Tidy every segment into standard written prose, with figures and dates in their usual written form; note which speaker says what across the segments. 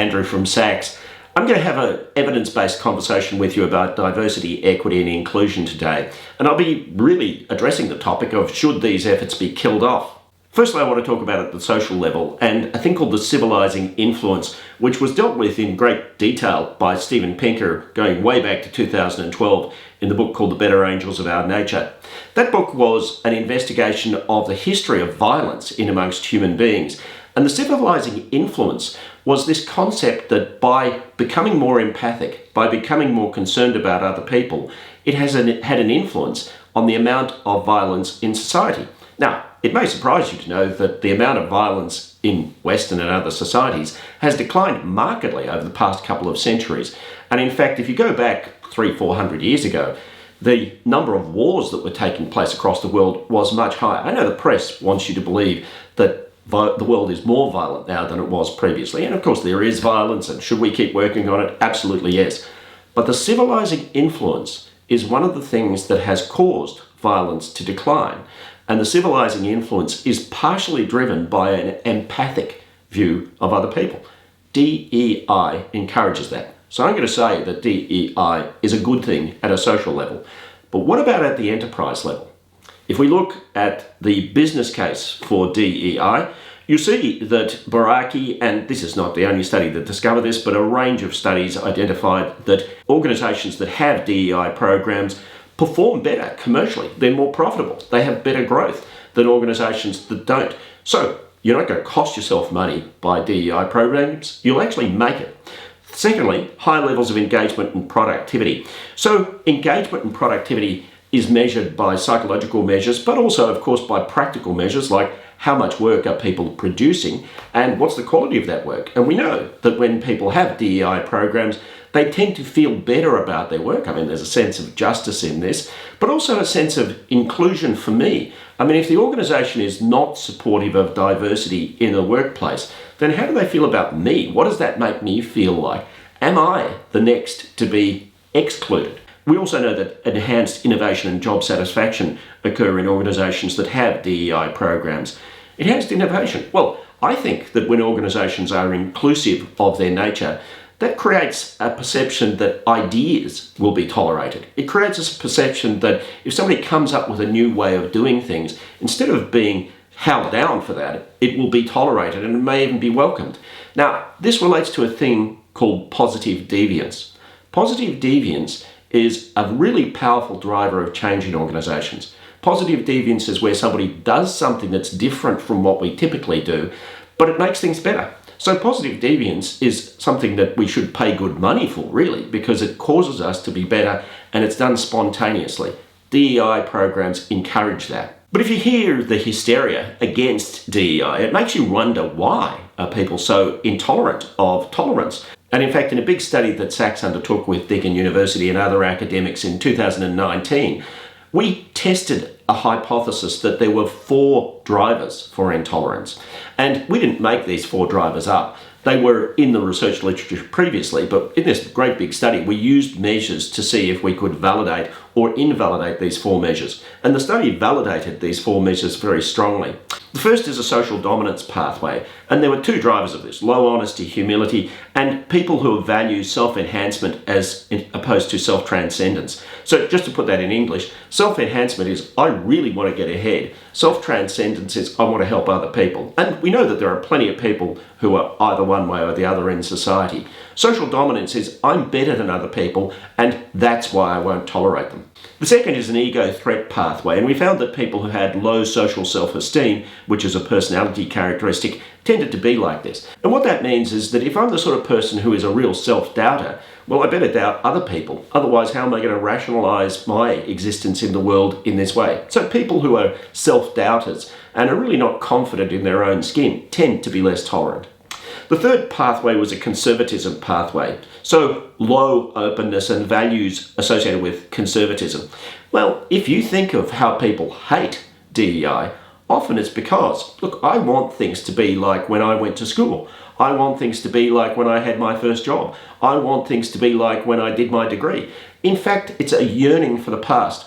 Speaker 1: Andrew from SACS. I'm going to have an evidence-based conversation with you about diversity, equity and inclusion today. And I'll be really addressing the topic of should these efforts be killed off. Firstly, I want to talk about at the social level and a thing called the civilising influence, which was dealt with in great detail by Steven Pinker going way back to 2012 in the book called The Better Angels of Our Nature. That book was an investigation of the history of violence in amongst human beings. And the civilising influence was this concept that by becoming more empathic, by becoming more concerned about other people, it had an influence on the amount of violence in society. Now, it may surprise you to know that the amount of violence in Western and other societies has declined markedly over the past couple of centuries. And in fact, if you go back 300-400 years ago, the number of wars that were taking place across the world was much higher. I know the press wants you to believe that the world is more violent now than it was previously. And of course, there is violence, and should we keep working on it? Absolutely yes. But the civilising influence is one of the things that has caused violence to decline. And the civilising influence is partially driven by an empathic view of other people. DEI encourages that. So I'm going to say that DEI is a good thing at a social level. But what about at the enterprise level? If we look at the business case for DEI, you see that Baraki, and this is not the only study that discovered this, but a range of studies identified that organisations that have DEI programs perform better commercially. They're more profitable. They have better growth than organisations that don't. So you're not going to cost yourself money by DEI programs. You'll actually make it. Secondly, high levels of engagement and productivity. So engagement and productivity is measured by psychological measures, but also, of course, by practical measures like how much work are people producing and what's the quality of that work. And we know that when people have DEI programs, they tend to feel better about their work. I mean, there's a sense of justice in this, but also a sense of inclusion for me. I mean, if the organisation is not supportive of diversity in the workplace, then how do they feel about me? What does that make me feel like? Am I the next to be excluded? We also know that enhanced innovation and job satisfaction occur in organisations that have DEI programs. Enhanced innovation. Well, I think that when organisations are inclusive of their nature, that creates a perception that ideas will be tolerated. It creates a perception that if somebody comes up with a new way of doing things, instead of being held down for that, it will be tolerated and it may even be welcomed. Now, this relates to a thing called positive deviance. Positive deviance is a really powerful driver of change in organisations. Positive deviance is where somebody does something that's different from what we typically do, but it makes things better. So positive deviance is something that we should pay good money for, really, because it causes us to be better and it's done spontaneously. DEI programs encourage that. But if you hear the hysteria against DEI, it makes you wonder why are people so intolerant of tolerance. And in fact, in a big study that SACS undertook with Deakin University and other academics in 2019, we tested a hypothesis that there were 4 drivers for intolerance. And we didn't make these 4 drivers up. They were in the research literature previously, but in this great big study, we used measures to see if we could validate or invalidate these 4 measures. And the study validated these 4 measures very strongly. The first is a social dominance pathway, and there were 2 drivers of this: low honesty, humility, and people who value self-enhancement as opposed to self-transcendence. So just to put that in English, self-enhancement is I really want to get ahead. Self-transcendence is I want to help other people. And we know that there are plenty of people who are either one way or the other in society. Social dominance is I'm better than other people, and that's why I won't tolerate them. The second is an ego threat pathway, and we found that people who had low social self-esteem, which is a personality characteristic, tended to be like this. And what that means is that if I'm the sort of person who is a real self-doubter, well, I better doubt other people. Otherwise, how am I going to rationalise my existence in the world in this way? So people who are self-doubters and are really not confident in their own skin tend to be less tolerant. The third pathway was a conservatism pathway, so low openness and values associated with conservatism. Well, if you think of how people hate DEI, often it's because, look, I want things to be like when I went to school. I want things to be like when I had my first job. I want things to be like when I did my degree. In fact, it's a yearning for the past.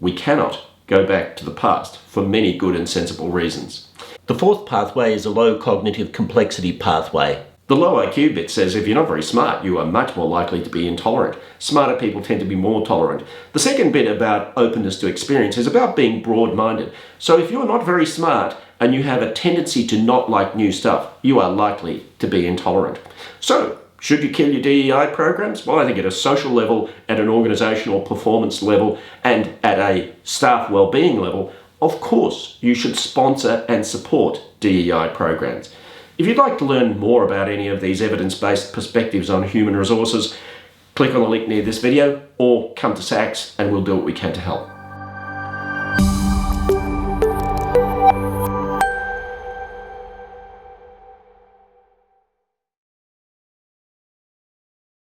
Speaker 1: We cannot go back to the past for many good and sensible reasons. The fourth pathway is a low cognitive complexity pathway. The The low IQ bit says if you're not very smart, you are much more likely to be intolerant. Smarter people tend to be more tolerant. The second bit about openness to experience is about being broad-minded. So if you're not very smart and you have a tendency to not like new stuff, you are likely to be intolerant. So, should you kill your DEI programs? Well, I think at a social level, at an organisational performance level, and at a staff wellbeing level, of course, you should sponsor and support DEI programs. If you'd like to learn more about any of these evidence-based perspectives on human resources, click on the link near this video or come to SACS and we'll do what we can to help.